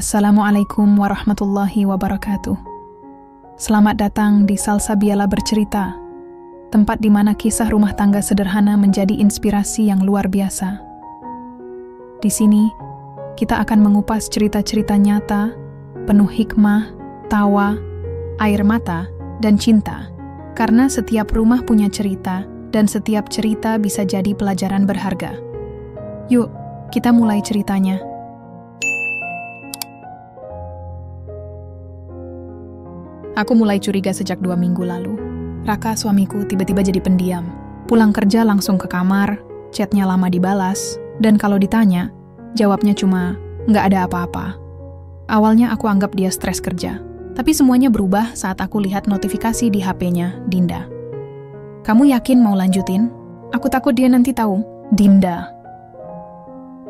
Assalamualaikum warahmatullahi wabarakatuh. Selamat datang di Salsabiala Bercerita, tempat di mana kisah rumah tangga sederhana menjadi inspirasi yang luar biasa. Di sini, kita akan mengupas cerita-cerita nyata, penuh hikmah, tawa, air mata, dan cinta. Karena setiap rumah punya cerita, dan setiap cerita bisa jadi pelajaran berharga. Yuk, kita mulai ceritanya. Aku mulai curiga sejak 2 minggu lalu. Raka, suamiku, tiba-tiba jadi pendiam. Pulang kerja langsung ke kamar, chatnya lama dibalas, dan kalau ditanya, jawabnya cuma, nggak ada apa-apa. Awalnya aku anggap dia stres kerja, tapi semuanya berubah saat aku lihat notifikasi di HP-nya, Dinda. Kamu yakin mau lanjutin? Aku takut dia nanti tahu. Dinda.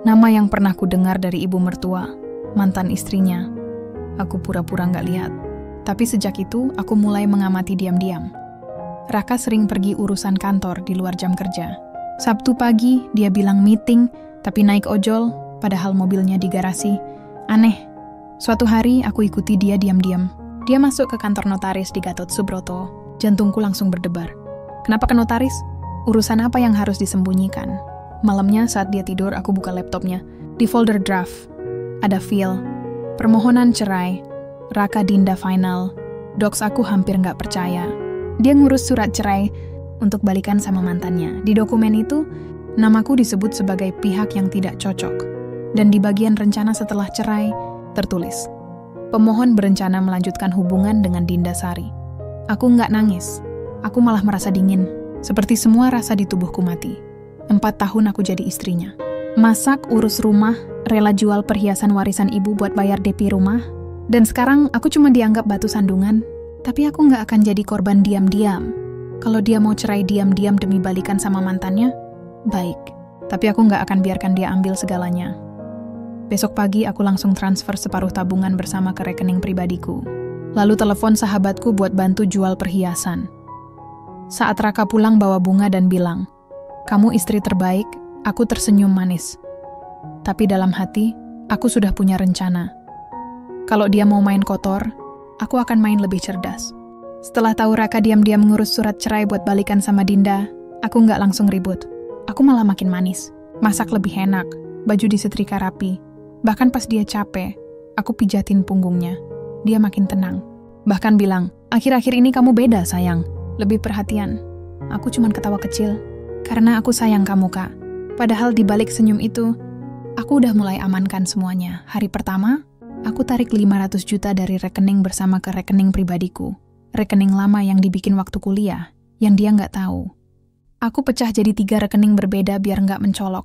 Nama yang pernah ku dengar dari ibu mertua, mantan istrinya. Aku pura-pura nggak lihat. Tapi sejak itu, aku mulai mengamati diam-diam. Raka sering pergi urusan kantor di luar jam kerja. Sabtu pagi, dia bilang meeting, tapi naik ojol, padahal mobilnya di garasi. Aneh. Suatu hari, aku ikuti dia diam-diam. Dia masuk ke kantor notaris di Gatot Subroto. Jantungku langsung berdebar. Kenapa ke notaris? Urusan apa yang harus disembunyikan? Malamnya saat dia tidur, aku buka laptopnya. Di folder draft, ada file, permohonan cerai, Raka Dinda final. Docs aku hampir nggak percaya. Dia ngurus surat cerai untuk balikan sama mantannya. Di dokumen itu, namaku disebut sebagai pihak yang tidak cocok. Dan di bagian rencana setelah cerai, tertulis, pemohon berencana melanjutkan hubungan dengan Dinda Sari. Aku nggak nangis. Aku malah merasa dingin. Seperti semua rasa di tubuhku mati. 4 tahun aku jadi istrinya. Masak, urus rumah, rela jual perhiasan warisan ibu buat bayar DP rumah. Dan sekarang aku cuma dianggap batu sandungan, tapi aku nggak akan jadi korban diam-diam. Kalau dia mau cerai diam-diam demi balikan sama mantannya, baik. Tapi aku nggak akan biarkan dia ambil segalanya. Besok pagi aku langsung transfer separuh tabungan bersama ke rekening pribadiku. Lalu telepon sahabatku buat bantu jual perhiasan. Saat Raka pulang bawa bunga dan bilang, kamu istri terbaik, aku tersenyum manis. Tapi dalam hati, aku sudah punya rencana. Kalau dia mau main kotor, aku akan main lebih cerdas. Setelah tahu Raka diam-diam ngurus surat cerai buat balikan sama Dinda, aku nggak langsung ribut. Aku malah makin manis. Masak lebih enak, baju disetrika rapi. Bahkan pas dia capek, aku pijatin punggungnya. Dia makin tenang. Bahkan bilang, akhir-akhir ini kamu beda sayang. Lebih perhatian. Aku cuman ketawa kecil. Karena aku sayang kamu, Kak. Padahal di balik senyum itu, aku udah mulai amankan semuanya. Hari pertama, aku tarik 500 juta dari rekening bersama ke rekening pribadiku. Rekening lama yang dibikin waktu kuliah, yang dia nggak tahu. Aku pecah jadi 3 rekening berbeda biar nggak mencolok.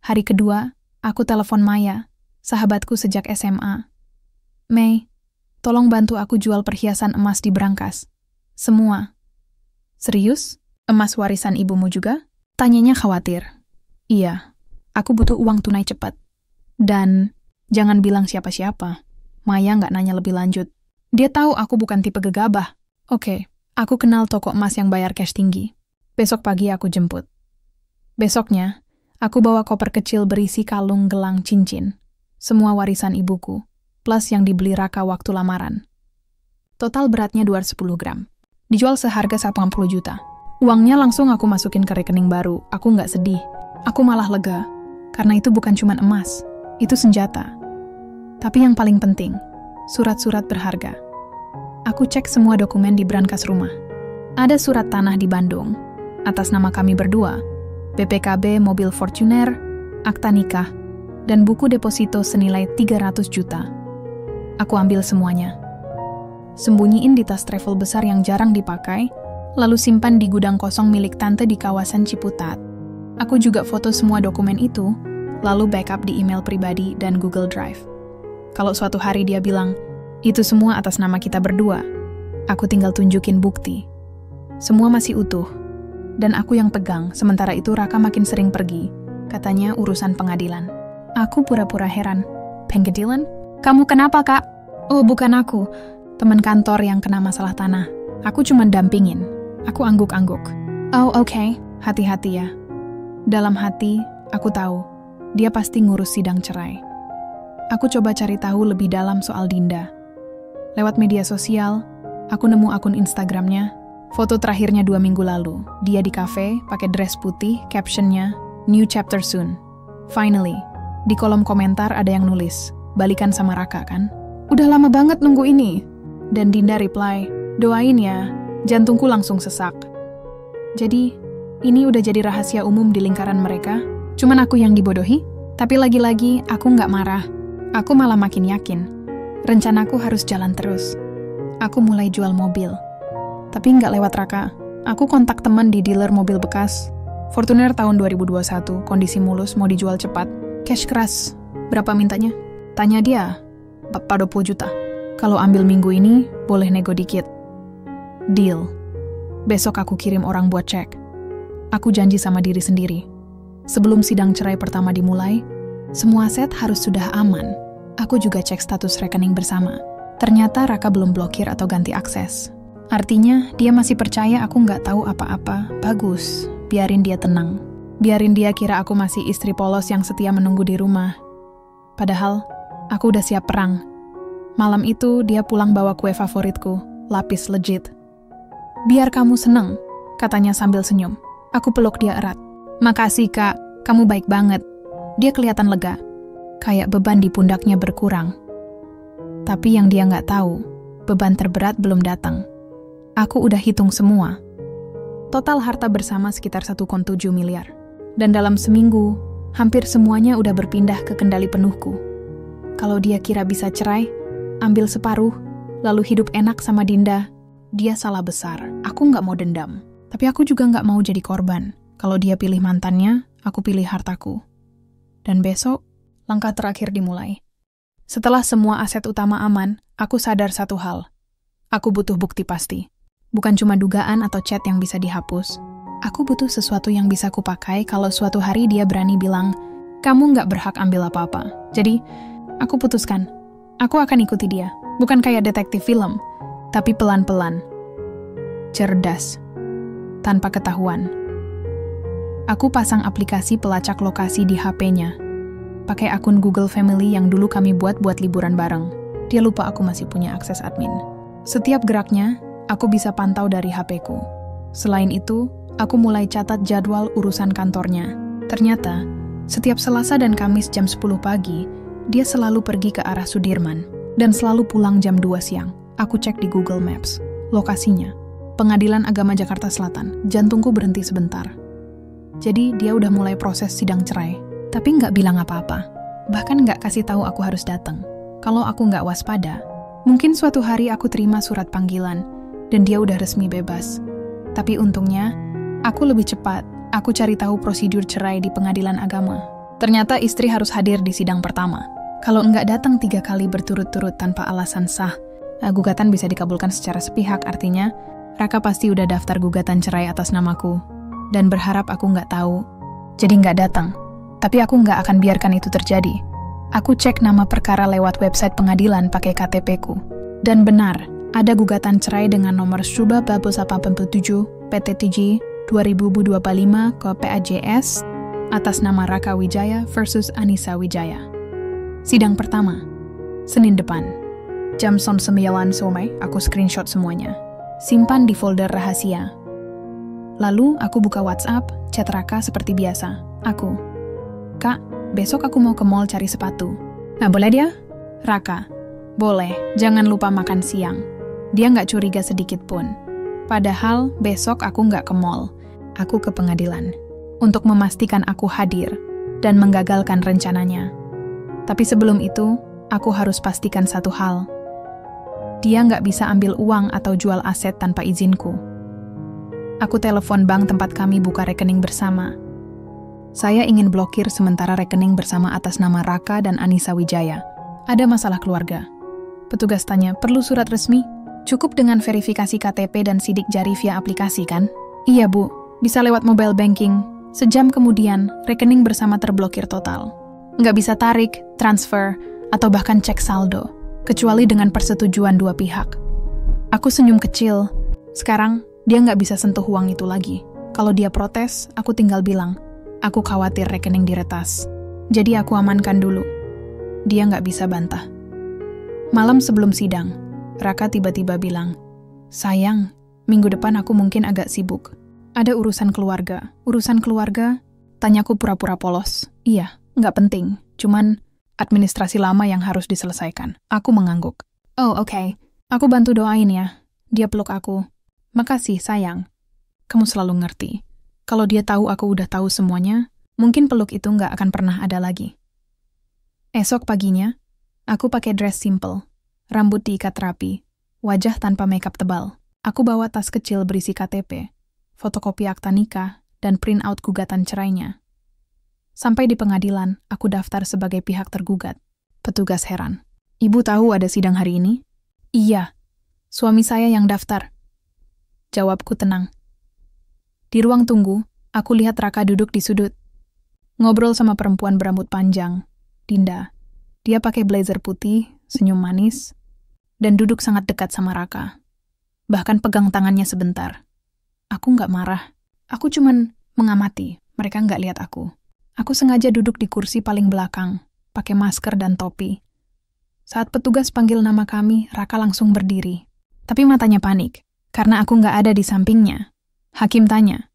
Hari kedua, aku telepon Maya, sahabatku sejak SMA. Mei, tolong bantu aku jual perhiasan emas di brankas. Semua. Serius? Emas warisan ibumu juga? Tanyanya khawatir. Iya, aku butuh uang tunai cepat. Dan jangan bilang siapa-siapa. Maya nggak nanya lebih lanjut. Dia tahu aku bukan tipe gegabah. Oke, aku kenal toko emas yang bayar cash tinggi. Besok pagi aku jemput. Besoknya, aku bawa koper kecil berisi kalung gelang cincin. Semua warisan ibuku, plus yang dibeli Raka waktu lamaran. Total beratnya 210 gram. Dijual seharga 80 juta. Uangnya langsung aku masukin ke rekening baru. Aku nggak sedih. Aku malah lega. Karena itu bukan cuma emas. Itu senjata. Tapi yang paling penting, surat-surat berharga. Aku cek semua dokumen di brankas rumah. Ada surat tanah di Bandung, atas nama kami berdua, BPKB mobil Fortuner, akta nikah, dan buku deposito senilai 300 juta. Aku ambil semuanya. Sembunyiin di tas travel besar yang jarang dipakai, lalu simpan di gudang kosong milik tante di kawasan Ciputat. Aku juga foto semua dokumen itu, lalu backup di email pribadi dan Google Drive. Kalau suatu hari dia bilang, itu semua atas nama kita berdua, aku tinggal tunjukin bukti. Semua masih utuh, dan aku yang pegang, sementara itu Raka makin sering pergi, katanya urusan pengadilan. Aku pura-pura heran. Pengadilan? Kamu kenapa, Kak? Oh, bukan aku. Teman kantor yang kena masalah tanah. Aku cuma dampingin. Aku angguk-angguk. Oh, oke. Hati-hati ya. Dalam hati, aku tahu, dia pasti ngurus sidang cerai. aku coba cari tahu lebih dalam soal Dinda. Lewat media sosial, aku nemu akun Instagramnya. Foto terakhirnya 2 minggu lalu. Dia di kafe, pakai dress putih, captionnya, "New chapter soon." Finally, di kolom komentar ada yang nulis, "Balikan sama Raka kan?" "Udah lama banget nunggu ini." Dan Dinda reply, "Doain ya." Jantungku langsung sesak. Jadi, ini udah jadi rahasia umum di lingkaran mereka. Cuman aku yang dibodohi? Tapi lagi-lagi, aku nggak marah. Aku malah makin yakin. Rencanaku harus jalan terus. Aku mulai jual mobil. Tapi nggak lewat Raka. Aku kontak teman di dealer mobil bekas. Fortuner tahun 2021, kondisi mulus, mau dijual cepat. Cash keras. Berapa mintanya? Tanya dia. 40 juta. Kalau ambil minggu ini, boleh nego dikit. Deal. Besok aku kirim orang buat cek. Aku janji sama diri sendiri. Sebelum sidang cerai pertama dimulai, semua aset harus sudah aman. Aku juga cek status rekening bersama. Ternyata Raka belum blokir atau ganti akses. Artinya, dia masih percaya aku nggak tahu apa-apa. Bagus, biarin dia tenang. Biarin dia kira aku masih istri polos yang setia menunggu di rumah. Padahal, aku udah siap perang. Malam itu, dia pulang bawa kue favoritku, lapis legit. "Biar kamu seneng," katanya sambil senyum. Aku peluk dia erat. "Makasih, Kak. Kamu baik banget." Dia kelihatan lega. Kayak beban di pundaknya berkurang. Tapi yang dia nggak tahu, beban terberat belum datang. Aku udah hitung semua. Total harta bersama sekitar 1,7 miliar. Dan dalam seminggu, hampir semuanya udah berpindah ke kendali penuhku. Kalau dia kira bisa cerai, ambil separuh, lalu hidup enak sama Dinda, dia salah besar. Aku nggak mau dendam. Tapi aku juga nggak mau jadi korban. Kalau dia pilih mantannya, aku pilih hartaku. Dan besok, langkah terakhir dimulai. Setelah semua aset utama aman, aku sadar satu hal. Aku butuh bukti pasti. Bukan cuma dugaan atau chat yang bisa dihapus. Aku butuh sesuatu yang bisa kupakai kalau suatu hari dia berani bilang, "Kamu nggak berhak ambil apa-apa." Jadi, aku putuskan. Aku akan ikuti dia. Bukan kayak detektif film, tapi pelan-pelan. Cerdas. Tanpa ketahuan. Aku pasang aplikasi pelacak lokasi di HP-nya. Pakai akun Google Family yang dulu kami buat liburan bareng. Dia lupa aku masih punya akses admin. Setiap geraknya, aku bisa pantau dari HP-ku. Selain itu, aku mulai catat jadwal urusan kantornya. Ternyata, setiap Selasa dan Kamis jam 10 pagi, dia selalu pergi ke arah Sudirman. Dan selalu pulang jam 2 siang. Aku cek di Google Maps. Lokasinya, Pengadilan Agama Jakarta Selatan. Jantungku berhenti sebentar. Jadi, dia udah mulai proses sidang cerai. Tapi nggak bilang apa-apa. Bahkan nggak kasih tahu aku harus datang. Kalau aku nggak waspada, mungkin suatu hari aku terima surat panggilan, dan dia udah resmi bebas. Tapi untungnya, aku lebih cepat. Aku cari tahu prosedur cerai di pengadilan agama. Ternyata istri harus hadir di sidang pertama. Kalau nggak datang 3 kali berturut-turut tanpa alasan sah, gugatan bisa dikabulkan secara sepihak. Artinya, Raka pasti udah daftar gugatan cerai atas namaku. Dan berharap aku nggak tahu. Jadi nggak datang. Tapi aku nggak akan biarkan itu terjadi. Aku cek nama perkara lewat website pengadilan pakai KTP-ku. Dan benar, ada gugatan cerai dengan nomor Suba Babus 87 PTTG 2025 ke PAJS atas nama Raka Wijaya versus Anissa Wijaya. Sidang pertama, Senin depan. Jam 9 sore, aku screenshot semuanya. Simpan di folder rahasia. Lalu aku buka WhatsApp, chat Raka seperti biasa. Aku, "Kak, besok aku mau ke mall cari sepatu." "Nah, boleh dia?" "Raka, boleh, jangan lupa makan siang." Dia nggak curiga sedikit pun. Padahal besok aku nggak ke mall. Aku ke pengadilan. Untuk memastikan aku hadir dan menggagalkan rencananya. Tapi sebelum itu, aku harus pastikan satu hal. Dia nggak bisa ambil uang atau jual aset tanpa izinku. Aku telepon bank tempat kami buka rekening bersama. Saya ingin blokir sementara rekening bersama atas nama Raka dan Anissa Wijaya. Ada masalah keluarga. Petugas tanya, "Perlu surat resmi?" "Cukup dengan verifikasi KTP dan sidik jari via aplikasi, kan?" "Iya, Bu. Bisa lewat mobile banking." Sejam kemudian, rekening bersama terblokir total. Nggak bisa tarik, transfer, atau bahkan cek saldo, kecuali dengan persetujuan dua pihak. Aku senyum kecil. Sekarang, dia nggak bisa sentuh uang itu lagi. Kalau dia protes, aku tinggal bilang, "Aku khawatir rekening diretas." Jadi aku amankan dulu. dia nggak bisa bantah. Malam sebelum sidang, Raka tiba-tiba bilang, "Sayang, minggu depan aku mungkin agak sibuk. Ada urusan keluarga." "Urusan keluarga?" Tanyaku pura-pura polos. "Iya, nggak penting. Cuman administrasi lama yang harus diselesaikan." Aku mengangguk. "Oh, oke. Aku bantu doain ya." Dia peluk aku. "Makasih, sayang. Kamu selalu ngerti. Kalau dia tahu aku udah tahu semuanya, mungkin peluk itu nggak akan pernah ada lagi." Esok paginya, aku pakai dress simple, rambut diikat rapi, wajah tanpa makeup tebal. Aku bawa tas kecil berisi KTP, fotokopi akta nikah, dan print out gugatan cerainya. Sampai di pengadilan, aku daftar sebagai pihak tergugat. Petugas heran. "Ibu tahu ada sidang hari ini?" "Iya, suami saya yang daftar." Jawabku tenang. Di ruang tunggu, aku lihat Raka duduk di sudut. Ngobrol sama perempuan berambut panjang, Dinda. Dia pakai blazer putih, senyum manis, dan duduk sangat dekat sama Raka. Bahkan pegang tangannya sebentar. Aku nggak marah. Aku cuman mengamati, mereka nggak lihat aku. Aku sengaja duduk di kursi paling belakang, pakai masker dan topi. Saat petugas panggil nama kami, Raka langsung berdiri. Tapi matanya panik, karena aku nggak ada di sampingnya. Hakim tanya,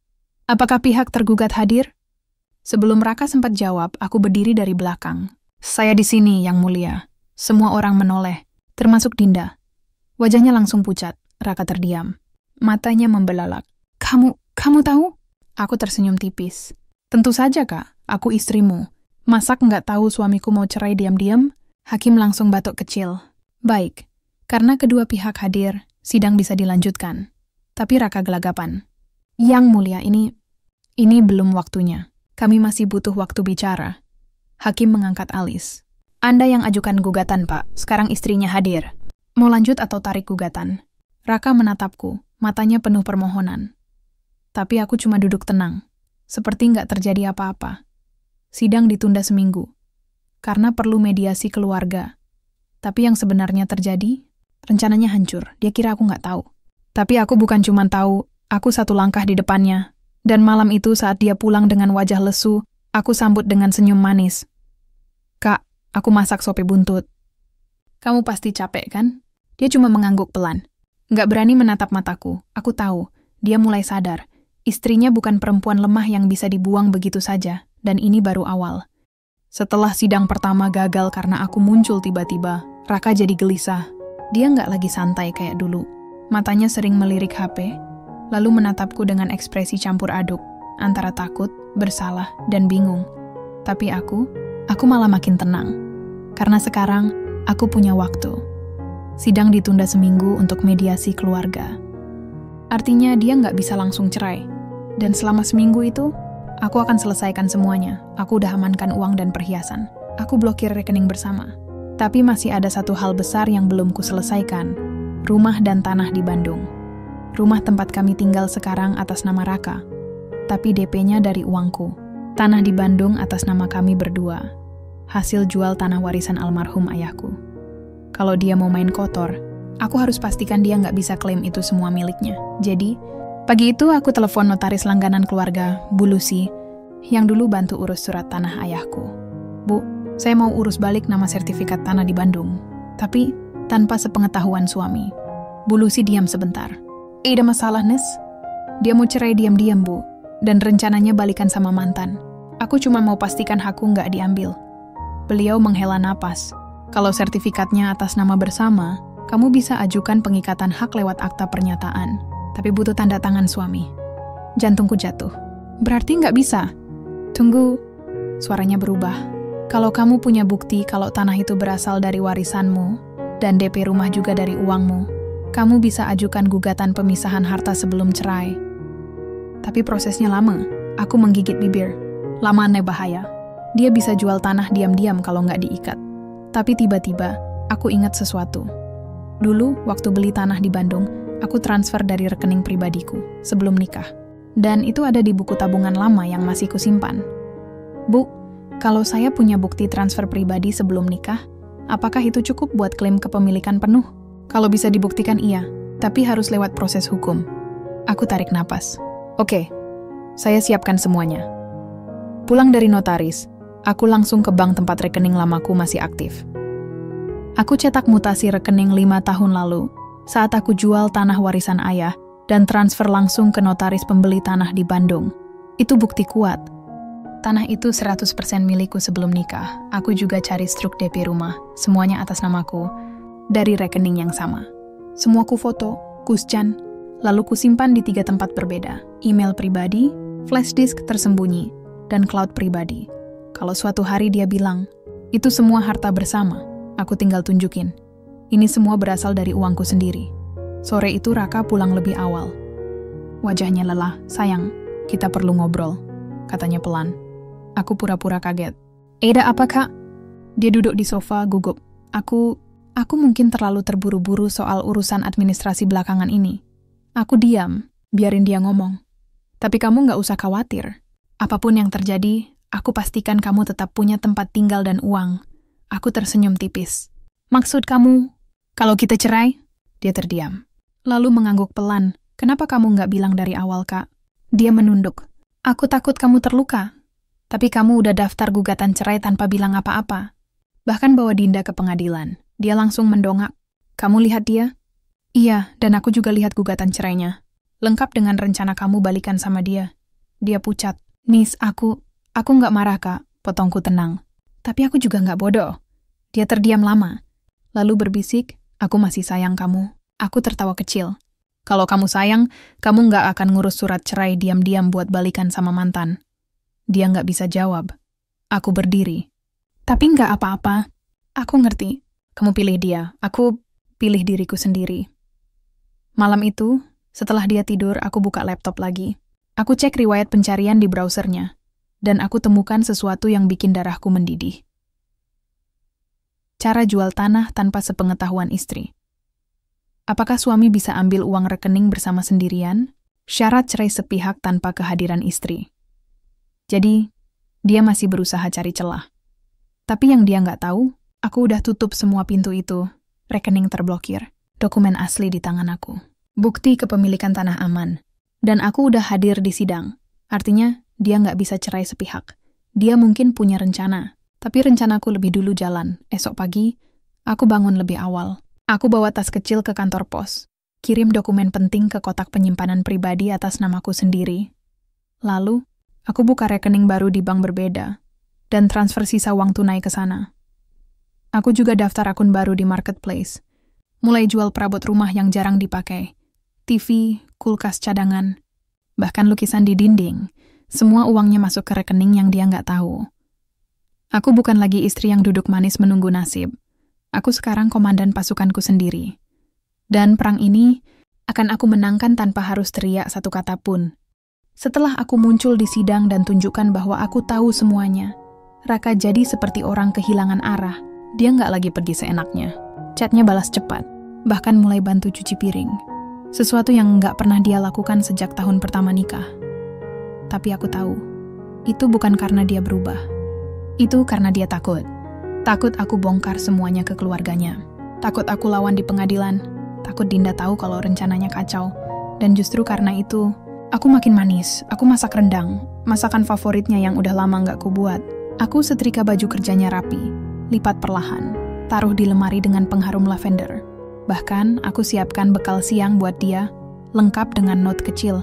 "Apakah pihak tergugat hadir?" Sebelum Raka sempat jawab, aku berdiri dari belakang. "Saya di sini, Yang Mulia." Semua orang menoleh, termasuk Dinda. Wajahnya langsung pucat, Raka terdiam. Matanya membelalak. Kamu tahu?" Aku tersenyum tipis. "Tentu saja, Kak. Aku istrimu. Masak nggak tahu suamiku mau cerai diam-diam?" Hakim langsung batuk kecil. "Baik, karena kedua pihak hadir, sidang bisa dilanjutkan." Tapi Raka gelagapan. "Yang Mulia, ini belum waktunya. Kami masih butuh waktu bicara." Hakim mengangkat alis. "Anda yang ajukan gugatan, Pak. Sekarang istrinya hadir. Mau lanjut atau tarik gugatan?" Raka menatapku, matanya penuh permohonan. Tapi aku cuma duduk tenang, seperti nggak terjadi apa-apa. Sidang ditunda seminggu, karena perlu mediasi keluarga. Tapi yang sebenarnya terjadi, rencananya hancur. Dia kira aku nggak tahu. Tapi aku bukan cuma tahu, aku satu langkah di depannya. Dan malam itu saat dia pulang dengan wajah lesu, aku sambut dengan senyum manis. "Kak, aku masak sope buntut." "Kamu pasti capek, kan?" Dia cuma mengangguk pelan. Nggak berani menatap mataku. Aku tahu, dia mulai sadar. Istrinya bukan perempuan lemah yang bisa dibuang begitu saja, dan ini baru awal. Setelah sidang pertama gagal karena aku muncul tiba-tiba, Raka jadi gelisah. Dia nggak lagi santai kayak dulu. Matanya sering melirik HP, lalu menatapku dengan ekspresi campur aduk, antara takut, bersalah, dan bingung. Tapi aku malah makin tenang. Karena sekarang, aku punya waktu. Sidang ditunda seminggu untuk mediasi keluarga. Artinya dia nggak bisa langsung cerai. Dan selama seminggu itu, aku akan selesaikan semuanya. Aku udah amankan uang dan perhiasan. Aku blokir rekening bersama. Tapi masih ada satu hal besar yang belum kuselesaikan. Rumah dan tanah di Bandung. Rumah tempat kami tinggal sekarang atas nama Raka. Tapi DP-nya dari uangku. Tanah di Bandung atas nama kami berdua. Hasil jual tanah warisan almarhum ayahku. Kalau dia mau main kotor, aku harus pastikan dia nggak bisa klaim itu semua miliknya. Jadi, pagi itu aku telepon notaris langganan keluarga, Bu Lucy, yang dulu bantu urus surat tanah ayahku. "Bu, saya mau urus balik nama sertifikat tanah di Bandung." Tapi, tanpa sepengetahuan suami. Bu Lucy diam sebentar. "Ada masalah, Nes?" "Dia mau cerai diam-diam, Bu. Dan rencananya balikan sama mantan. Aku cuma mau pastikan hakku nggak diambil." Beliau menghela napas. "Kalau sertifikatnya atas nama bersama, kamu bisa ajukan pengikatan hak lewat akta pernyataan. Tapi butuh tanda tangan suami." Jantungku jatuh. "Berarti nggak bisa?" "Tunggu." Suaranya berubah. "Kalau kamu punya bukti kalau tanah itu berasal dari warisanmu, dan DP rumah juga dari uangmu, kamu bisa ajukan gugatan pemisahan harta sebelum cerai." Tapi prosesnya lama. Aku menggigit bibir. Lamannya bahaya. Dia bisa jual tanah diam-diam kalau nggak diikat. Tapi tiba-tiba, aku ingat sesuatu. Dulu, waktu beli tanah di Bandung, aku transfer dari rekening pribadiku sebelum nikah. Dan itu ada di buku tabungan lama yang masih kusimpan. "Bu, kalau saya punya bukti transfer pribadi sebelum nikah, apakah itu cukup buat klaim kepemilikan penuh?" "Kalau bisa dibuktikan iya, tapi harus lewat proses hukum." Aku tarik napas. "Oke, saya siapkan semuanya." Pulang dari notaris, Aku langsung ke bank tempat rekening lamaku masih aktif. Aku cetak mutasi rekening 5 tahun lalu saat aku jual tanah warisan ayah dan transfer langsung ke notaris pembeli tanah di Bandung. Itu bukti kuat. Tanah itu 100% milikku sebelum nikah. Aku juga cari struk DP rumah, semuanya atas namaku, dari rekening yang sama. Semua ku foto, ku scan, lalu ku simpan di 3 tempat berbeda. Email pribadi, flash disk tersembunyi, dan cloud pribadi. Kalau suatu hari dia bilang, itu semua harta bersama, aku tinggal tunjukin. Ini semua berasal dari uangku sendiri. Sore itu Raka pulang lebih awal. Wajahnya lelah. Sayang, kita perlu ngobrol, katanya pelan. Aku pura-pura kaget. Ada apa, Kak? Dia duduk di sofa, gugup. Aku mungkin terlalu terburu-buru soal urusan administrasi belakangan ini. Aku diam, biarin dia ngomong. Tapi kamu nggak usah khawatir. Apapun yang terjadi, aku pastikan kamu tetap punya tempat tinggal dan uang. Aku tersenyum tipis. Maksud kamu, kalau kita cerai? Dia terdiam. Lalu mengangguk pelan. Kenapa kamu nggak bilang dari awal, Kak? Dia menunduk. Aku takut kamu terluka. Tapi kamu udah daftar gugatan cerai tanpa bilang apa-apa. Bahkan bawa Dinda ke pengadilan. Dia langsung mendongak. Kamu lihat dia? Iya, dan aku juga lihat gugatan cerainya. Lengkap dengan rencana kamu balikan sama dia. Dia pucat. Nis, aku nggak marah, Kak. Potongku tenang. Tapi aku juga nggak bodoh. Dia terdiam lama. Lalu berbisik, aku masih sayang kamu. Aku tertawa kecil. Kalau kamu sayang, kamu nggak akan ngurus surat cerai diam-diam buat balikan sama mantan. Dia nggak bisa jawab. Aku berdiri. Tapi nggak apa-apa. Aku ngerti. Kamu pilih dia. Aku pilih diriku sendiri. Malam itu, setelah dia tidur, aku buka laptop lagi. Aku cek riwayat pencarian di browsernya. Dan aku temukan sesuatu yang bikin darahku mendidih. Cara jual tanah tanpa sepengetahuan istri. Apakah suami bisa ambil uang rekening bersama sendirian? Syarat cerai sepihak tanpa kehadiran istri. Jadi, dia masih berusaha cari celah. Tapi yang dia nggak tahu, aku udah tutup semua pintu itu. Rekening terblokir. Dokumen asli di tangan aku. Bukti kepemilikan tanah aman. Dan aku udah hadir di sidang. Artinya, dia nggak bisa cerai sepihak. Dia mungkin punya rencana. Tapi rencanaku lebih dulu jalan. Esok pagi, aku bangun lebih awal. Aku bawa tas kecil ke kantor pos. Kirim dokumen penting ke kotak penyimpanan pribadi atas namaku sendiri. Lalu, aku buka rekening baru di bank berbeda. Dan transfer sisa uang tunai ke sana. Aku juga daftar akun baru di marketplace. Mulai jual perabot rumah yang jarang dipakai. TV, kulkas cadangan. Bahkan lukisan di dinding. Semua uangnya masuk ke rekening yang dia nggak tahu. Aku bukan lagi istri yang duduk manis menunggu nasib. Aku sekarang komandan pasukanku sendiri. Dan perang ini akan aku menangkan tanpa harus teriak satu kata pun. Setelah aku muncul di sidang dan tunjukkan bahwa aku tahu semuanya, Raka jadi seperti orang kehilangan arah. Dia nggak lagi pergi seenaknya. Chatnya balas cepat, bahkan mulai bantu cuci piring. Sesuatu yang nggak pernah dia lakukan sejak tahun pertama nikah. Tapi aku tahu, itu bukan karena dia berubah. Itu karena dia takut. Takut aku bongkar semuanya ke keluarganya. Takut aku lawan di pengadilan. Takut Dinda tahu kalau rencananya kacau. Dan justru karena itu, aku makin manis. Aku masak rendang. Masakan favoritnya yang udah lama nggak kubuat. Aku setrika baju kerjanya rapi. Lipat perlahan. Taruh di lemari dengan pengharum lavender. Bahkan aku siapkan bekal siang buat dia. Lengkap dengan note kecil.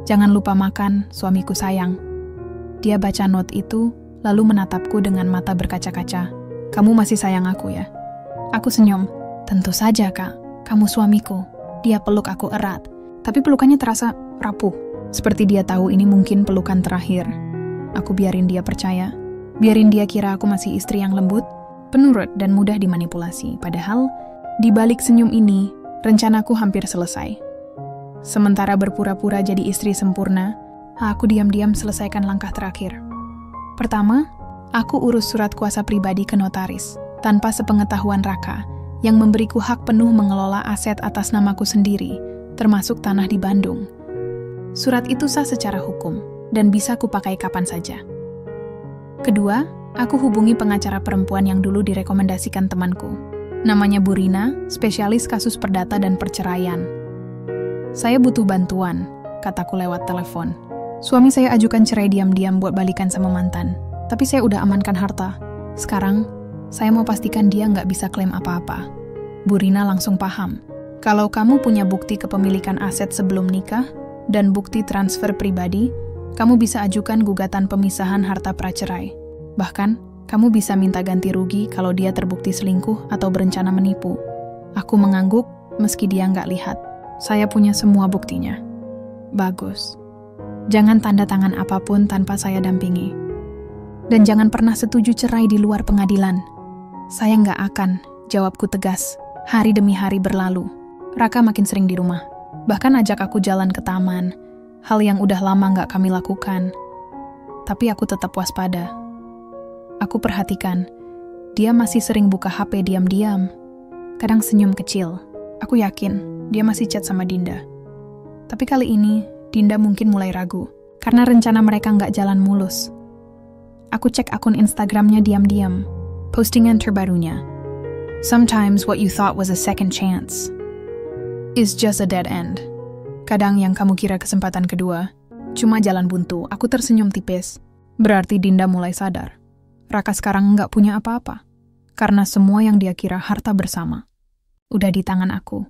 Jangan lupa makan, suamiku sayang. Dia baca note itu, lalu menatapku dengan mata berkaca-kaca. Kamu masih sayang aku ya? Aku senyum. Tentu saja, Kak. Kamu suamiku. Dia peluk aku erat. Tapi pelukannya terasa rapuh. Seperti dia tahu ini mungkin pelukan terakhir. Aku biarin dia percaya. Biarin dia kira aku masih istri yang lembut, penurut dan mudah dimanipulasi. Padahal, di balik senyum ini, rencanaku hampir selesai. Sementara berpura-pura jadi istri sempurna, aku diam-diam selesaikan langkah terakhir. Pertama, aku urus surat kuasa pribadi ke notaris, tanpa sepengetahuan Raka, yang memberiku hak penuh mengelola aset atas namaku sendiri, termasuk tanah di Bandung. Surat itu sah secara hukum, dan bisa kupakai kapan saja. Kedua, aku hubungi pengacara perempuan yang dulu direkomendasikan temanku. Namanya Bu Rina, spesialis kasus perdata dan perceraian. Saya butuh bantuan, kataku lewat telepon. Suami saya ajukan cerai diam-diam buat balikan sama mantan. Tapi saya udah amankan harta. Sekarang, saya mau pastikan dia nggak bisa klaim apa-apa. Bu Rina langsung paham. Kalau kamu punya bukti kepemilikan aset sebelum nikah dan bukti transfer pribadi, kamu bisa ajukan gugatan pemisahan harta pracerai. Bahkan, kamu bisa minta ganti rugi kalau dia terbukti selingkuh atau berencana menipu. Aku mengangguk meski dia nggak lihat. Saya punya semua buktinya. Bagus. Jangan tanda tangan apapun tanpa saya dampingi. Dan jangan pernah setuju cerai di luar pengadilan. Saya nggak akan, jawabku tegas. Hari demi hari berlalu. Raka makin sering di rumah. Bahkan ajak aku jalan ke taman. Hal yang udah lama nggak kami lakukan. Tapi aku tetap waspada. Aku perhatikan, dia masih sering buka HP diam-diam. Kadang senyum kecil. Aku yakin, dia masih chat sama Dinda. Tapi kali ini, Dinda mungkin mulai ragu, karena rencana mereka nggak jalan mulus. Aku cek akun Instagramnya diam-diam, postingan terbarunya. Sometimes what you thought was a second chance is just a dead end. Kadang yang kamu kira kesempatan kedua, cuma jalan buntu. Aku tersenyum tipis. Berarti Dinda mulai sadar. Raka sekarang nggak punya apa-apa, karena semua yang dia kira harta bersama udah di tangan aku.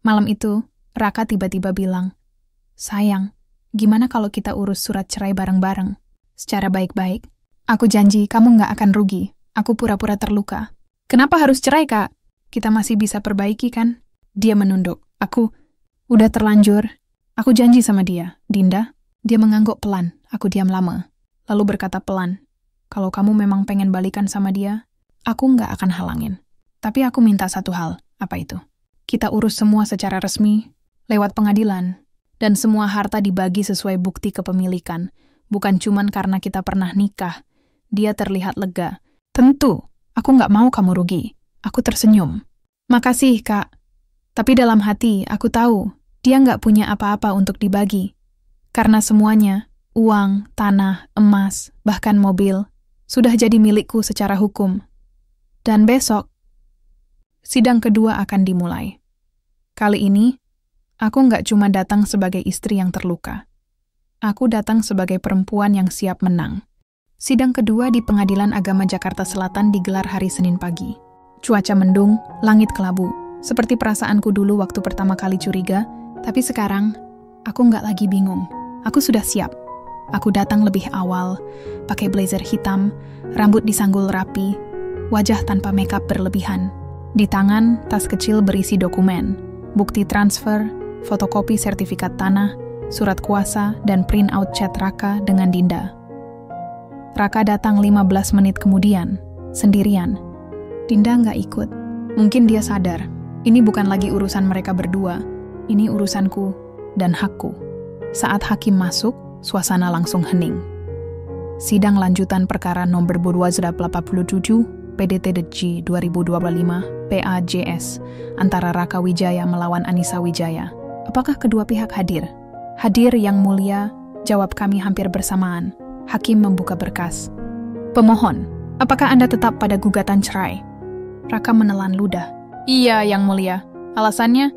Malam itu, Raka tiba-tiba bilang, "Sayang, gimana kalau kita urus surat cerai bareng-bareng? Secara baik-baik. Aku janji kamu nggak akan rugi. Aku pura-pura terluka." "Kenapa harus cerai, Kak? Kita masih bisa perbaiki, kan?" Dia menunduk. Aku, "Udah terlanjur. Aku janji sama dia, Dinda." Dia mengangguk pelan. Aku diam lama. Lalu berkata pelan, "Kalau kamu memang pengen balikan sama dia, aku nggak akan halangin. Tapi aku minta satu hal." "Apa itu?" "Kita urus semua secara resmi, lewat pengadilan, dan semua harta dibagi sesuai bukti kepemilikan, bukan cuman karena kita pernah nikah." Dia terlihat lega. "Tentu, aku nggak mau kamu rugi." Aku tersenyum. "Makasih, Kak. Tapi dalam hati, aku tahu, dia nggak punya apa-apa untuk dibagi. Karena semuanya, uang, tanah, emas, bahkan mobil, sudah jadi milikku secara hukum. Dan besok, sidang kedua akan dimulai. Kali ini, aku nggak cuma datang sebagai istri yang terluka. Aku datang sebagai perempuan yang siap menang." Sidang kedua di Pengadilan Agama Jakarta Selatan digelar hari Senin pagi. Cuaca mendung, langit kelabu. Seperti perasaanku dulu waktu pertama kali curiga, tapi sekarang, aku nggak lagi bingung. Aku sudah siap. Aku datang lebih awal, pakai blazer hitam, rambut disanggul rapi, wajah tanpa makeup berlebihan. Di tangan, tas kecil berisi dokumen, bukti transfer, fotokopi sertifikat tanah, surat kuasa, dan print out chat Raka dengan Dinda. Raka datang 15 menit kemudian, sendirian. Dinda nggak ikut. Mungkin dia sadar, ini bukan lagi urusan mereka berdua, ini urusanku dan hakku. Saat hakim masuk, suasana langsung hening. Sidang lanjutan perkara nomor 287 PDT-DG 2025 PAJS antara Raka Wijaya melawan Anissa Wijaya. Apakah kedua pihak hadir? "Hadir, Yang Mulia," jawab kami hampir bersamaan. Hakim membuka berkas. "Pemohon, apakah Anda tetap pada gugatan cerai?" Raka menelan ludah. "Iya, Yang Mulia. Alasannya?"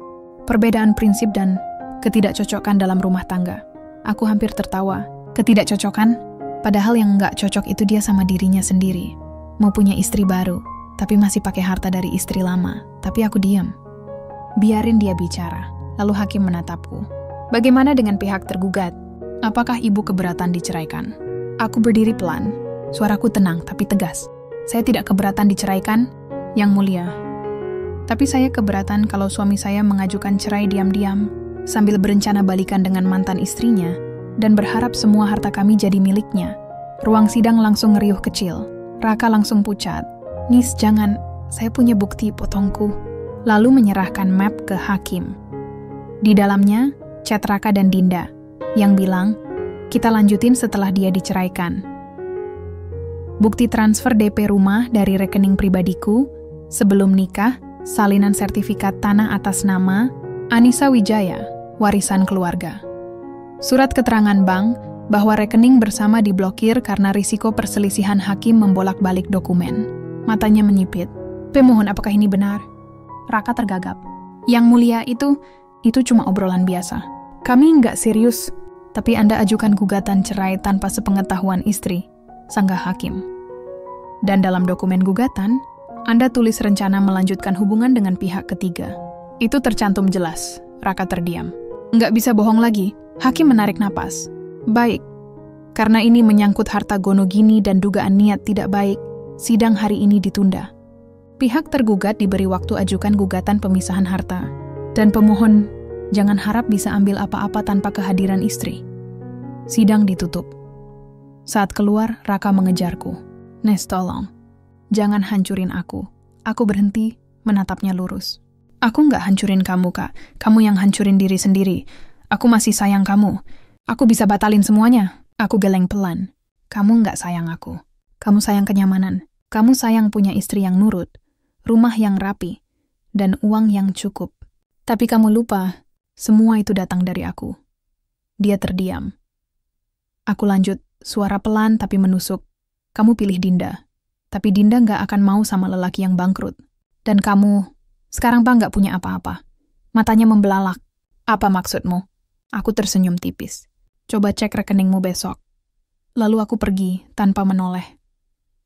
"Perbedaan prinsip dan ketidakcocokan dalam rumah tangga." Aku hampir tertawa. Ketidakcocokan? Padahal yang nggak cocok itu dia sama dirinya sendiri. Mau punya istri baru, tapi masih pakai harta dari istri lama. Tapi aku diam. Biarin dia bicara. Lalu hakim menatapku. "Bagaimana dengan pihak tergugat? Apakah ibu keberatan diceraikan?" Aku berdiri pelan. Suaraku tenang tapi tegas. "Saya tidak keberatan diceraikan, Yang Mulia. Tapi saya keberatan kalau suami saya mengajukan cerai diam-diam, sambil berencana balikan dengan mantan istrinya, dan berharap semua harta kami jadi miliknya." Ruang sidang langsung ngeriuh kecil. Raka langsung pucat. "Nis, jangan. Saya punya bukti, potongku." Lalu menyerahkan map ke hakim. Di dalamnya, chat Raka dan Dinda, yang bilang, "Kita lanjutin setelah dia diceraikan." Bukti transfer DP rumah dari rekening pribadiku, sebelum nikah, salinan sertifikat tanah atas nama Anissa Wijaya, warisan keluarga. Surat keterangan bank bahwa rekening bersama diblokir karena risiko perselisihan hakim membolak-balik dokumen. Matanya menyipit. "Pemohon, apakah ini benar?" Raka tergagap. "Yang Mulia, itu cuma obrolan biasa. Kami nggak serius, tapi Anda ajukan gugatan cerai tanpa sepengetahuan istri. sanggah hakim. Dan dalam dokumen gugatan, Anda tulis rencana melanjutkan hubungan dengan pihak ketiga. Itu tercantum jelas. Raka terdiam. Nggak bisa bohong lagi. Hakim menarik napas. Baik. Karena ini menyangkut harta Gonogini dan dugaan niat tidak baik, sidang hari ini ditunda. Pihak tergugat diberi waktu ajukan gugatan pemisahan harta. Dan pemohon jangan harap bisa ambil apa-apa tanpa kehadiran istri. Sidang ditutup. Saat keluar, Raka mengejarku. Nes, tolong. Jangan hancurin aku. Aku berhenti, menatapnya lurus. Aku nggak hancurin kamu, Kak. Kamu yang hancurin diri sendiri. Aku masih sayang kamu. Aku bisa batalin semuanya. Aku geleng pelan. Kamu nggak sayang aku. Kamu sayang kenyamanan. Kamu sayang punya istri yang nurut, rumah yang rapi, dan uang yang cukup. Tapi kamu lupa, semua itu datang dari aku. Dia terdiam. Aku lanjut, suara pelan tapi menusuk. Kamu pilih Dinda. Tapi Dinda nggak akan mau sama lelaki yang bangkrut. Dan kamu, sekarang nggak punya apa-apa. Matanya membelalak. Apa maksudmu? Aku tersenyum tipis. Coba cek rekeningmu besok. Lalu aku pergi, tanpa menoleh.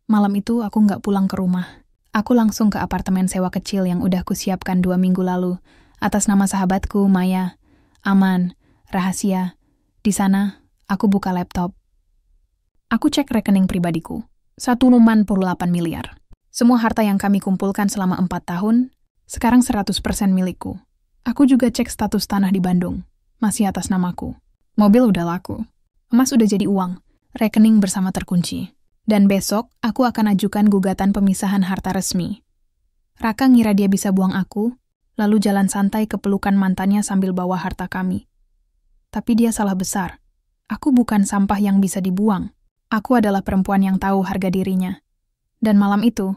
Malam itu aku nggak pulang ke rumah. Aku langsung ke apartemen sewa kecil yang udah kusiapkan 2 minggu lalu, atas nama sahabatku, Maya. Aman, rahasia. Di sana, aku buka laptop. Aku cek rekening pribadiku. 1,68 miliar. Semua harta yang kami kumpulkan selama 4 tahun, sekarang 100% milikku. Aku juga cek status tanah di Bandung. Masih atas namaku. Mobil udah laku. Emas udah jadi uang. Rekening bersama terkunci. Dan besok, aku akan ajukan gugatan pemisahan harta resmi. Raka ngira dia bisa buang aku, lalu jalan santai ke pelukan mantannya sambil bawa harta kami. Tapi dia salah besar. Aku bukan sampah yang bisa dibuang. Aku adalah perempuan yang tahu harga dirinya. Dan malam itu,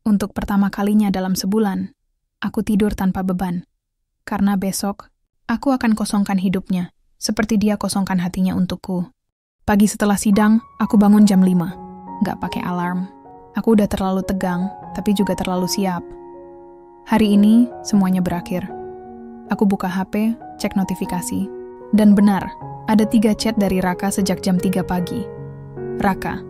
untuk pertama kalinya dalam sebulan, aku tidur tanpa beban. Karena besok, aku akan kosongkan hidupnya, seperti dia kosongkan hatinya untukku. Pagi setelah sidang, aku bangun jam 5. Nggak pakai alarm. Aku udah terlalu tegang, tapi juga terlalu siap. Hari ini, semuanya berakhir. Aku buka HP, cek notifikasi. Dan benar, ada 3 chat dari Raka sejak jam 3 pagi. Raka,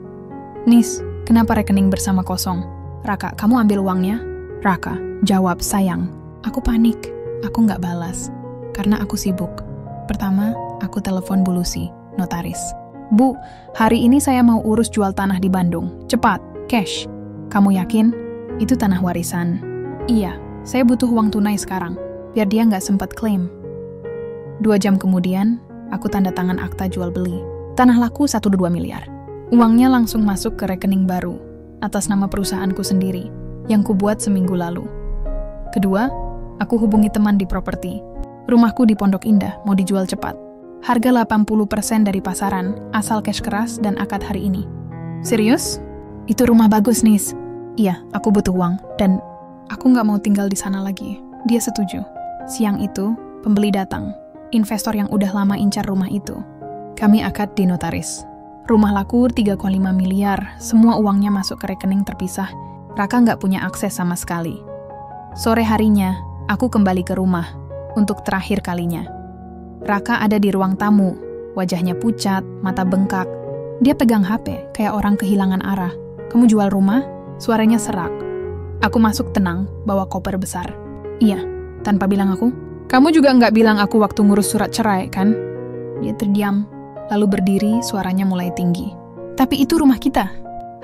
Nis, kenapa rekening bersama kosong? Raka, kamu ambil uangnya? Raka, jawab, sayang. Aku panik. Aku nggak balas. Karena aku sibuk. Pertama, aku telepon Bu Lucy, notaris. Bu, hari ini saya mau urus jual tanah di Bandung. Cepat, cash. Kamu yakin? Itu tanah warisan. Iya, saya butuh uang tunai sekarang, biar dia nggak sempat klaim. 2 jam kemudian, aku tanda tangan akta jual beli. Tanah laku 1,2 miliar. Uangnya langsung masuk ke rekening baru, atas nama perusahaanku sendiri, yang kubuat seminggu lalu. Kedua, aku hubungi teman di properti. Rumahku di Pondok Indah mau dijual cepat. Harga 80% dari pasaran, asal cash keras dan akad hari ini. Serius? Itu rumah bagus, Nis. Iya, aku butuh uang, dan aku nggak mau tinggal di sana lagi. Dia setuju. Siang itu, pembeli datang. Investor yang udah lama incar rumah itu. Kami akad di notaris. Rumah laku 3,5 miliar, semua uangnya masuk ke rekening terpisah. Raka nggak punya akses sama sekali. Sore harinya, aku kembali ke rumah, untuk terakhir kalinya. Raka ada di ruang tamu, wajahnya pucat, mata bengkak. Dia pegang HP, kayak orang kehilangan arah. Kamu jual rumah? Suaranya serak. Aku masuk tenang, bawa koper besar. Iya, tanpa bilang aku. Kamu juga nggak bilang aku waktu ngurus surat cerai, kan? Dia terdiam, lalu berdiri, suaranya mulai tinggi. Tapi itu rumah kita.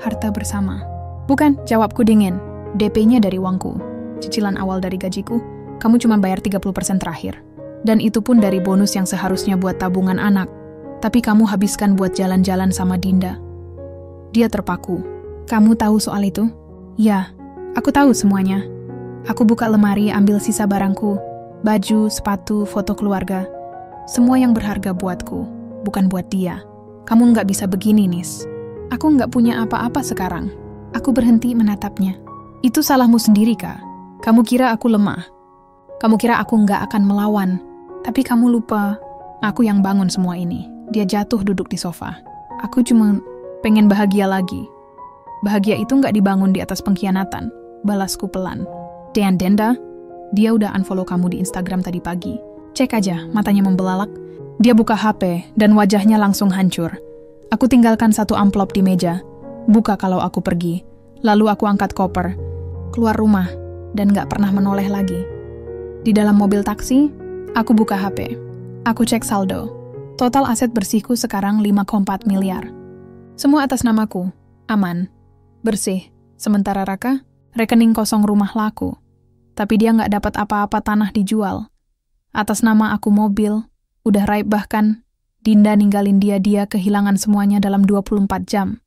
Harta bersama. Bukan, jawabku dingin. DP-nya dari uangku. Cicilan awal dari gajiku, kamu cuma bayar 30% terakhir. Dan itu pun dari bonus yang seharusnya buat tabungan anak. Tapi kamu habiskan buat jalan-jalan sama Dinda. Dia terpaku. Kamu tahu soal itu? Ya, aku tahu semuanya. Aku buka lemari, ambil sisa barangku. Baju, sepatu, foto keluarga. Semua yang berharga buatku, bukan buat dia. Kamu nggak bisa begini, Nis. Aku nggak punya apa-apa sekarang. Aku berhenti menatapnya. Itu salahmu sendiri, Kak. Kamu kira aku lemah. Kamu kira aku nggak akan melawan. Tapi kamu lupa, aku yang bangun semua ini. Dia jatuh duduk di sofa. Aku cuma pengen bahagia lagi. Bahagia itu nggak dibangun di atas pengkhianatan. Balasku pelan. Dan Denda, dia udah unfollow kamu di Instagram tadi pagi. Cek aja, matanya membelalak. Dia buka HP dan wajahnya langsung hancur. Aku tinggalkan 1 amplop di meja. buka kalau aku pergi. Lalu aku angkat koper, keluar rumah, dan gak pernah menoleh lagi. Di dalam mobil taksi, aku buka HP. Aku cek saldo. Total aset bersihku sekarang 5,4 miliar. Semua atas namaku, aman, bersih. Sementara Raka, rekening kosong rumah laku. Tapi dia gak dapat apa-apa tanah dijual. Atas nama aku mobil, udah raib bahkan, Dinda ninggalin dia kehilangan semuanya dalam 24 jam.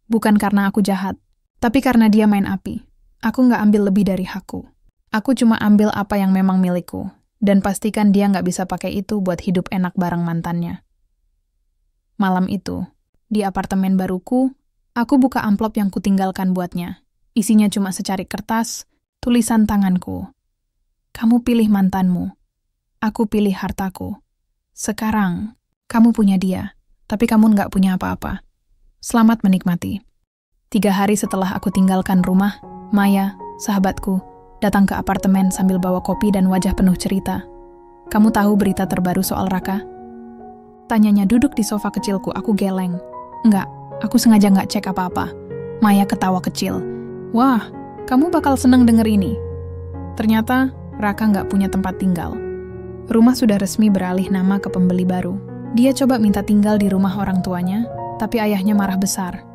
Bukan karena aku jahat, tapi karena dia main api. Aku gak ambil lebih dari hakku. Aku cuma ambil apa yang memang milikku, dan pastikan dia gak bisa pakai itu buat hidup enak bareng mantannya. Malam itu, di apartemen baruku, aku buka amplop yang kutinggalkan buatnya. Isinya cuma secarik kertas, tulisan tanganku. Kamu pilih mantanmu. Aku pilih hartaku. Sekarang, kamu punya dia, tapi kamu nggak punya apa-apa. Selamat menikmati. 3 hari setelah aku tinggalkan rumah, Maya, sahabatku, datang ke apartemen sambil bawa kopi dan wajah penuh cerita. Kamu tahu berita terbaru soal Raka? Tanyanya duduk di sofa kecilku, aku geleng. Enggak, aku sengaja nggak cek apa-apa. Maya ketawa kecil. Wah, kamu bakal seneng denger ini. Ternyata, Raka nggak punya tempat tinggal. Rumah sudah resmi beralih nama ke pembeli baru. Dia coba minta tinggal di rumah orang tuanya, tapi ayahnya marah besar.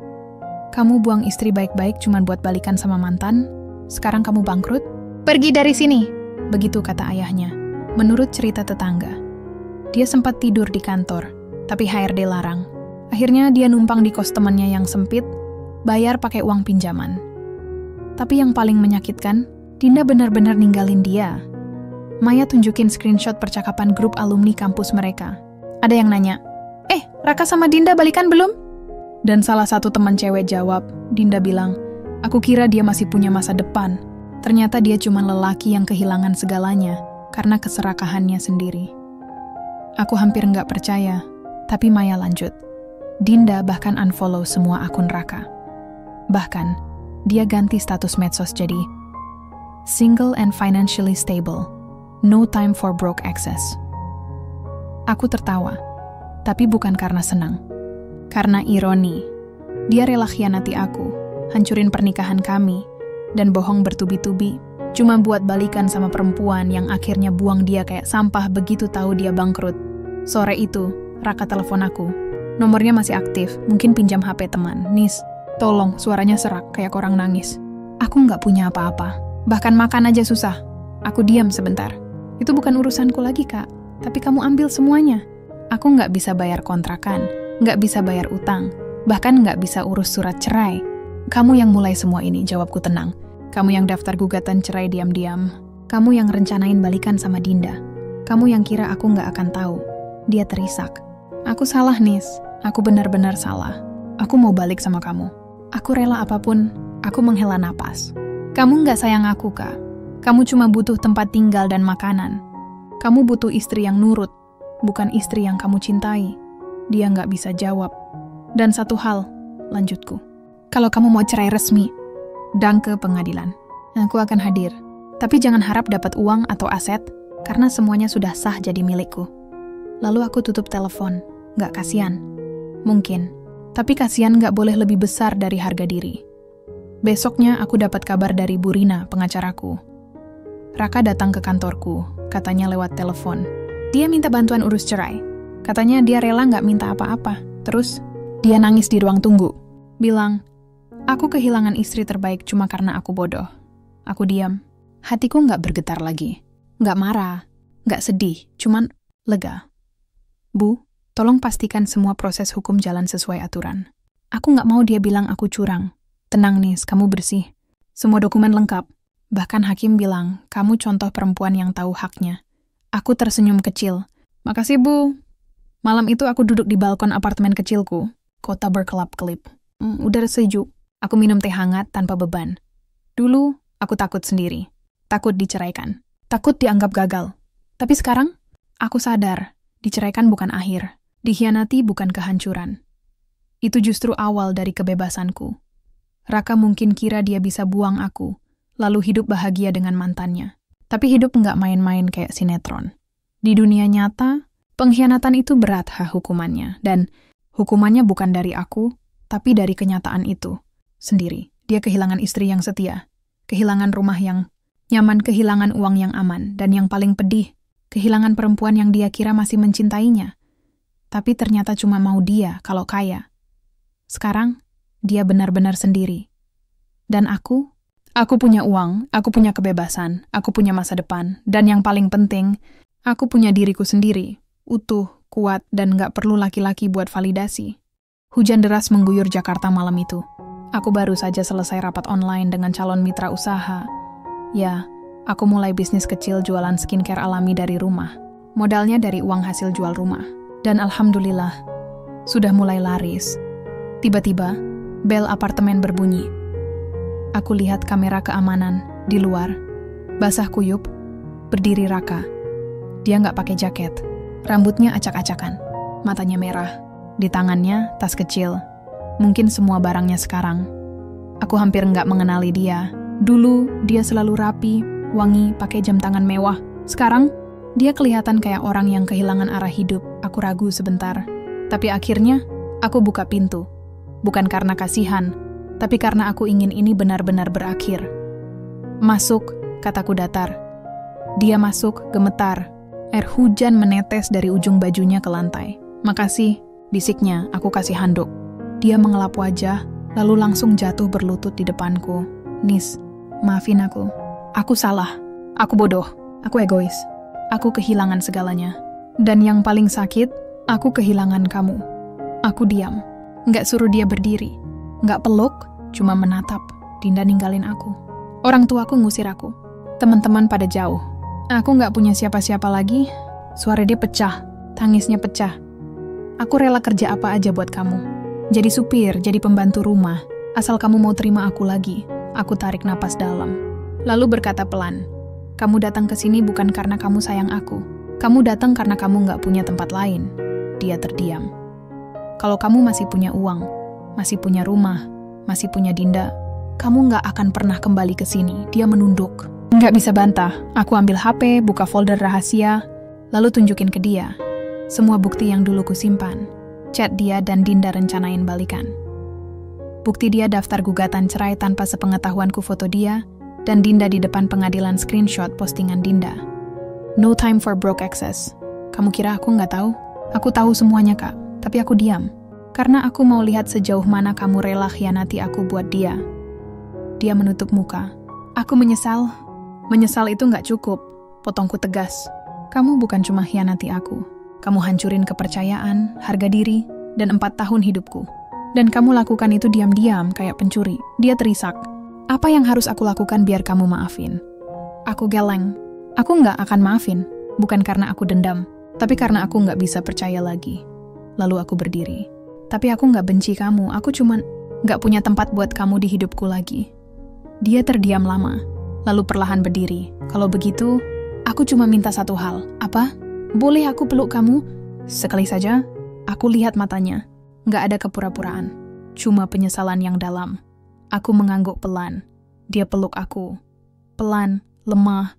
Kamu buang istri baik-baik cuma buat balikan sama mantan? Sekarang kamu bangkrut? Pergi dari sini! Begitu kata ayahnya, menurut cerita tetangga. Dia sempat tidur di kantor, tapi HRD larang. Akhirnya dia numpang di kos temannya yang sempit, bayar pakai uang pinjaman. Tapi yang paling menyakitkan, Dinda benar-benar ninggalin dia. Maya tunjukin screenshot percakapan grup alumni kampus mereka. Ada yang nanya, Raka sama Dinda balikan belum? Dan salah satu teman cewek jawab, Dinda bilang, aku kira dia masih punya masa depan. Ternyata dia cuma lelaki yang kehilangan segalanya karena keserakahannya sendiri. Aku hampir nggak percaya, tapi Maya lanjut. Dinda bahkan unfollow semua akun Raka. Bahkan, dia ganti status medsos jadi single and financially stable. No time for broke access. Aku tertawa, tapi bukan karena senang. Karena ironi. Dia rela khianati aku, hancurin pernikahan kami, dan bohong bertubi-tubi, cuma buat balikan sama perempuan yang akhirnya buang dia kayak sampah begitu tahu dia bangkrut. Sore itu, Raka telepon aku. Nomornya masih aktif, mungkin pinjam HP teman. Nis, tolong, suaranya serak, kayak orang nangis. Aku nggak punya apa-apa, bahkan makan aja susah. Aku diam sebentar. Itu bukan urusanku lagi, Kak. Tapi kamu ambil semuanya. Aku nggak bisa bayar kontrakan, nggak bisa bayar utang, bahkan nggak bisa urus surat cerai. Kamu yang mulai semua ini, jawabku tenang. Kamu yang daftar gugatan cerai diam-diam. Kamu yang rencanain balikan sama Dinda. Kamu yang kira aku nggak akan tahu. Dia terisak. Aku salah, Nis. Aku benar-benar salah. Aku mau balik sama kamu. Aku rela apapun. Aku menghela napas. Kamu nggak sayang aku, Kak. Kamu cuma butuh tempat tinggal dan makanan. Kamu butuh istri yang nurut, bukan istri yang kamu cintai. Dia nggak bisa jawab. Dan satu hal, lanjutku. Kalau kamu mau cerai resmi, dan ke pengadilan, aku akan hadir. Tapi jangan harap dapat uang atau aset, karena semuanya sudah sah jadi milikku. Lalu aku tutup telepon. Nggak kasihan. Mungkin. Tapi kasihan nggak boleh lebih besar dari harga diri. Besoknya aku dapat kabar dari Bu Rina, pengacaraku. Raka datang ke kantorku, katanya lewat telepon. Dia minta bantuan urus cerai. Katanya dia rela nggak minta apa-apa. Terus, dia nangis di ruang tunggu. Bilang, aku kehilangan istri terbaik cuma karena aku bodoh. Aku diam. Hatiku nggak bergetar lagi. Nggak marah, nggak sedih, cuman lega. Bu, tolong pastikan semua proses hukum jalan sesuai aturan. Aku nggak mau dia bilang aku curang. Tenang, Nis, kamu bersih. Semua dokumen lengkap. Bahkan hakim bilang, kamu contoh perempuan yang tahu haknya. Aku tersenyum kecil. Makasih, Bu. Malam itu aku duduk di balkon apartemen kecilku. Kota berkelap-kelip. Udara sejuk. Aku minum teh hangat tanpa beban. Dulu, aku takut sendiri. Takut diceraikan. Takut dianggap gagal. Tapi sekarang, aku sadar, diceraikan bukan akhir. Dikhianati bukan kehancuran. Itu justru awal dari kebebasanku. Raka mungkin kira dia bisa buang aku, lalu hidup bahagia dengan mantannya. Tapi hidup nggak main-main kayak sinetron. Di dunia nyata, pengkhianatan itu berat hukumannya. Dan hukumannya bukan dari aku, Tapi dari kenyataan itu sendiri, dia kehilangan istri yang setia, kehilangan rumah yang nyaman, kehilangan uang yang aman, dan yang paling pedih, kehilangan perempuan yang dia kira masih mencintainya. Tapi ternyata cuma mau dia kalau kaya. Sekarang, dia benar-benar sendiri. Dan aku punya uang, aku punya kebebasan, aku punya masa depan, dan yang paling penting, aku punya diriku sendiri, utuh, kuat, dan gak perlu laki-laki buat validasi. Hujan deras mengguyur Jakarta malam itu. Aku baru saja selesai rapat online dengan calon mitra usaha. Ya, aku mulai bisnis kecil jualan skincare alami dari rumah. Modalnya dari uang hasil jual rumah. Dan alhamdulillah, sudah mulai laris. Tiba-tiba, bel apartemen berbunyi. Aku lihat kamera keamanan di luar. Basah kuyup, berdiri Raka. Dia nggak pakai jaket. Rambutnya acak-acakan. Matanya merah. Di tangannya, tas kecil. Mungkin semua barangnya sekarang. Aku hampir nggak mengenali dia. Dulu, dia selalu rapi, wangi, pakai jam tangan mewah. Sekarang, dia kelihatan kayak orang yang kehilangan arah hidup. Aku ragu sebentar. Tapi akhirnya, aku buka pintu. Bukan karena kasihan, tapi karena aku ingin ini benar-benar berakhir. Masuk, kataku datar. Dia masuk, gemetar. Air hujan menetes dari ujung bajunya ke lantai. Makasih, bisiknya, aku kasih handuk. Dia mengelap wajah, lalu langsung jatuh berlutut di depanku. Nis, maafin aku. Aku salah. Aku bodoh. Aku egois. Aku kehilangan segalanya. Dan yang paling sakit, aku kehilangan kamu. Aku diam. Nggak suruh dia berdiri. Nggak peluk, cuma menatap. Dinda ninggalin aku. Orang tuaku ngusir aku. Teman-teman pada jauh. Aku nggak punya siapa-siapa lagi. Suara dia pecah. Tangisnya pecah. Aku rela kerja apa aja buat kamu. Jadi supir, jadi pembantu rumah. Asal kamu mau terima aku lagi. Aku tarik napas dalam. Lalu berkata pelan. Kamu datang ke sini bukan karena kamu sayang aku. Kamu datang karena kamu nggak punya tempat lain. Dia terdiam. Kalau kamu masih punya uang, masih punya rumah, masih punya Dinda, kamu nggak akan pernah kembali ke sini. Dia menunduk. Nggak bisa bantah. Aku ambil HP, buka folder rahasia, lalu tunjukin ke dia. Semua bukti yang dulu kusimpan. Chat dia dan Dinda rencanain balikan. Bukti dia daftar gugatan cerai tanpa sepengetahuanku foto dia, dan Dinda di depan pengadilan screenshot postingan Dinda. No time for broke access. Kamu kira aku nggak tahu? Aku tahu semuanya, Kak. Tapi aku diam. Karena aku mau lihat sejauh mana kamu rela khianati aku buat dia. Dia menutup muka. Aku menyesal. Menyesal itu nggak cukup. Potongku tegas. Kamu bukan cuma khianati aku. Kamu hancurin kepercayaan, harga diri, dan 4 tahun hidupku. Dan kamu lakukan itu diam-diam kayak pencuri. Dia terisak. Apa yang harus aku lakukan biar kamu maafin? Aku geleng. Aku nggak akan maafin. Bukan karena aku dendam, tapi karena aku nggak bisa percaya lagi. Lalu aku berdiri. Tapi aku nggak benci kamu. Aku cuman nggak punya tempat buat kamu di hidupku lagi. Dia terdiam lama, lalu perlahan berdiri. Kalau begitu, aku cuma minta satu hal. Apa? Boleh aku peluk kamu? Sekali saja, aku lihat matanya. Nggak ada kepura-puraan. Cuma penyesalan yang dalam. Aku mengangguk pelan. Dia peluk aku. Pelan, lemah.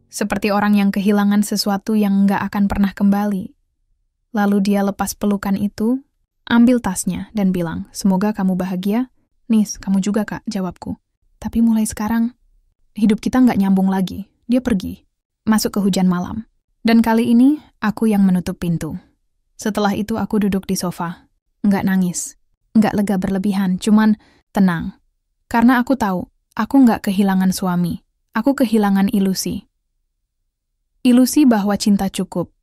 Seperti orang yang kehilangan sesuatu yang nggak akan pernah kembali. Lalu dia lepas pelukan itu, ambil tasnya, dan bilang, semoga kamu bahagia. Nis, kamu juga, Kak, jawabku. Tapi mulai sekarang, hidup kita nggak nyambung lagi. Dia pergi. Masuk ke hujan malam. Dan kali ini, aku yang menutup pintu. Setelah itu aku duduk di sofa. Nggak nangis. Nggak lega berlebihan, cuman tenang. Karena aku tahu, aku nggak kehilangan suami. Aku kehilangan ilusi. Ilusi bahwa cinta cukup.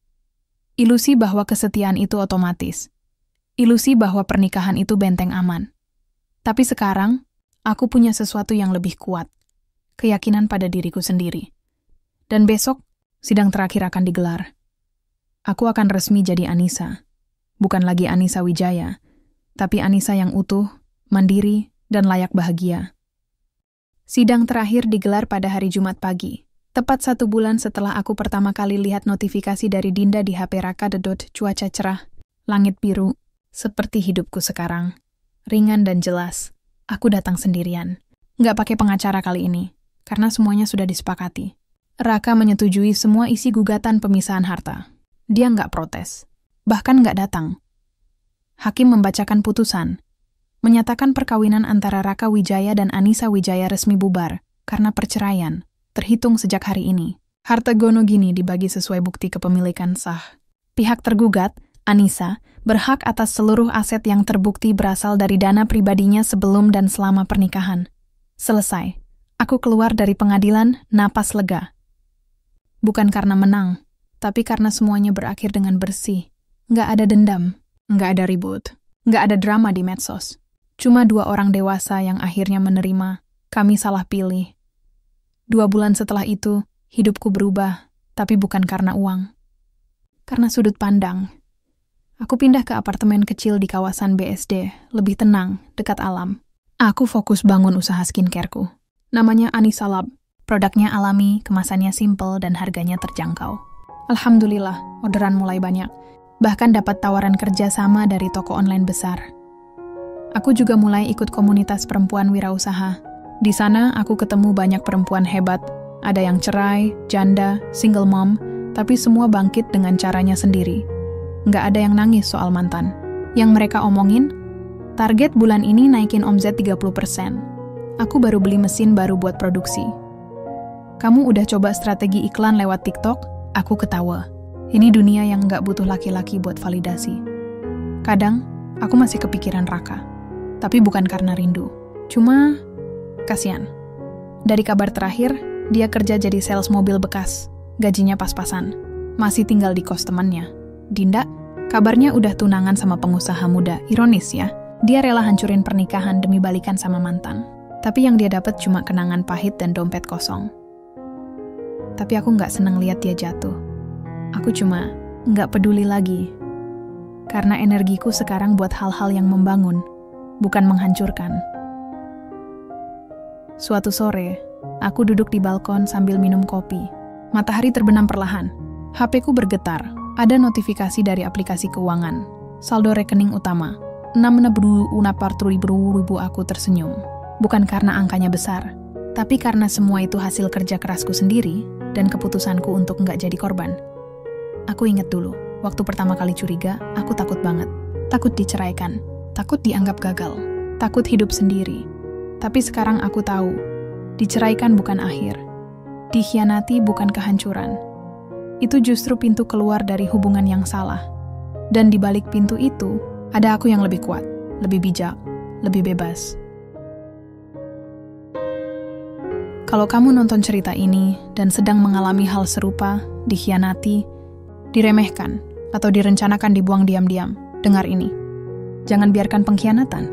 Ilusi bahwa kesetiaan itu otomatis. Ilusi bahwa pernikahan itu benteng aman. Tapi sekarang, aku punya sesuatu yang lebih kuat. Keyakinan pada diriku sendiri. Dan besok, sidang terakhir akan digelar. Aku akan resmi jadi Anissa. Bukan lagi Anissa Wijaya, tapi Anissa yang utuh, mandiri, dan layak bahagia. Sidang terakhir digelar pada hari Jumat pagi. Tepat 1 bulan setelah aku pertama kali lihat notifikasi dari Dinda di HP Raka. Cuaca cerah, langit biru, seperti hidupku sekarang. Ringan dan jelas. Aku datang sendirian. Nggak pakai pengacara kali ini, karena semuanya sudah disepakati. Raka menyetujui semua isi gugatan pemisahan harta. Dia nggak protes, bahkan nggak datang. Hakim membacakan putusan, menyatakan perkawinan antara Raka Wijaya dan Anissa Wijaya resmi bubar karena perceraian, terhitung sejak hari ini. Harta Gonogini dibagi sesuai bukti kepemilikan sah. Pihak tergugat, Anissa, berhak atas seluruh aset yang terbukti berasal dari dana pribadinya sebelum dan selama pernikahan. Selesai. Aku keluar dari pengadilan, napas lega. Bukan karena menang, tapi karena semuanya berakhir dengan bersih. Nggak ada dendam, nggak ada ribut, nggak ada drama di medsos. Cuma 2 orang dewasa yang akhirnya menerima, kami salah pilih. 2 bulan setelah itu, hidupku berubah, tapi bukan karena uang. Karena sudut pandang. Aku pindah ke apartemen kecil di kawasan BSD, lebih tenang, dekat alam. Aku fokus bangun usaha skincareku. Namanya Anissa Lab. Produknya alami, kemasannya simple, dan harganya terjangkau. Alhamdulillah, orderan mulai banyak. Bahkan dapat tawaran kerja sama dari toko online besar. Aku juga mulai ikut komunitas perempuan wirausaha. Di sana aku ketemu banyak perempuan hebat. Ada yang cerai, janda, single mom, tapi semua bangkit dengan caranya sendiri. Nggak ada yang nangis soal mantan. Yang mereka omongin, target bulan ini naikin omzet 30%. Aku baru beli mesin baru buat produksi. Kamu udah coba strategi iklan lewat TikTok? Aku ketawa. Ini dunia yang nggak butuh laki-laki buat validasi. Kadang, aku masih kepikiran Raka. Tapi bukan karena rindu. Cuma, kasihan. Dari kabar terakhir, dia kerja jadi sales mobil bekas. Gajinya pas-pasan. Masih tinggal di kos temannya. Dinda, kabarnya udah tunangan sama pengusaha muda. Ironis ya. Dia rela hancurin pernikahan demi balikan sama mantan. Tapi yang dia dapat cuma kenangan pahit dan dompet kosong. Tapi aku nggak seneng lihat dia jatuh. Aku cuma nggak peduli lagi. Karena energiku sekarang buat hal-hal yang membangun, bukan menghancurkan. Suatu sore, aku duduk di balkon sambil minum kopi. Matahari terbenam perlahan. HP-ku bergetar. Ada notifikasi dari aplikasi keuangan. Saldo rekening utama. 6.000 aku tersenyum. Bukan karena angkanya besar, tapi karena semua itu hasil kerja kerasku sendiri dan keputusanku untuk nggak jadi korban. Aku ingat dulu, waktu pertama kali curiga, aku takut banget. Takut diceraikan, takut dianggap gagal, takut hidup sendiri. Tapi sekarang aku tahu, diceraikan bukan akhir. Dikhianati bukan kehancuran. Itu justru pintu keluar dari hubungan yang salah. Dan di balik pintu itu, ada aku yang lebih kuat, lebih bijak, lebih bebas. Kalau kamu nonton cerita ini dan sedang mengalami hal serupa, dikhianati, diremehkan, atau direncanakan dibuang diam-diam, dengar ini. Jangan biarkan pengkhianatan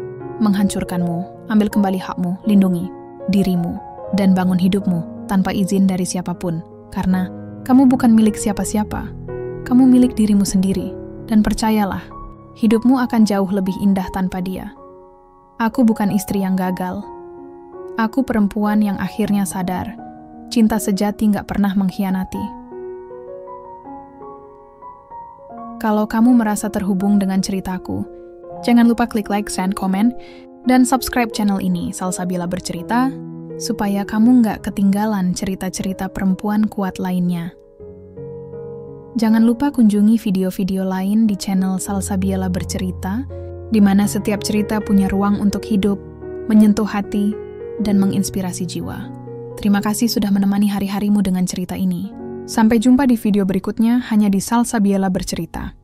menghancurkanmu, ambil kembali hakmu, lindungi dirimu, dan bangun hidupmu tanpa izin dari siapapun. Karena kamu bukan milik siapa-siapa, kamu milik dirimu sendiri. Dan percayalah, hidupmu akan jauh lebih indah tanpa dia. Aku bukan istri yang gagal. Aku perempuan yang akhirnya sadar, cinta sejati gak pernah mengkhianati. Kalau kamu merasa terhubung dengan ceritaku, jangan lupa klik like, share, komen, dan subscribe channel ini, Salsabila Bercerita, supaya kamu nggak ketinggalan cerita-cerita perempuan kuat lainnya. Jangan lupa kunjungi video-video lain di channel Salsabila Bercerita, di mana setiap cerita punya ruang untuk hidup, menyentuh hati, dan menginspirasi jiwa. Terima kasih sudah menemani hari-harimu dengan cerita ini. Sampai jumpa di video berikutnya hanya di Salsabila Bercerita.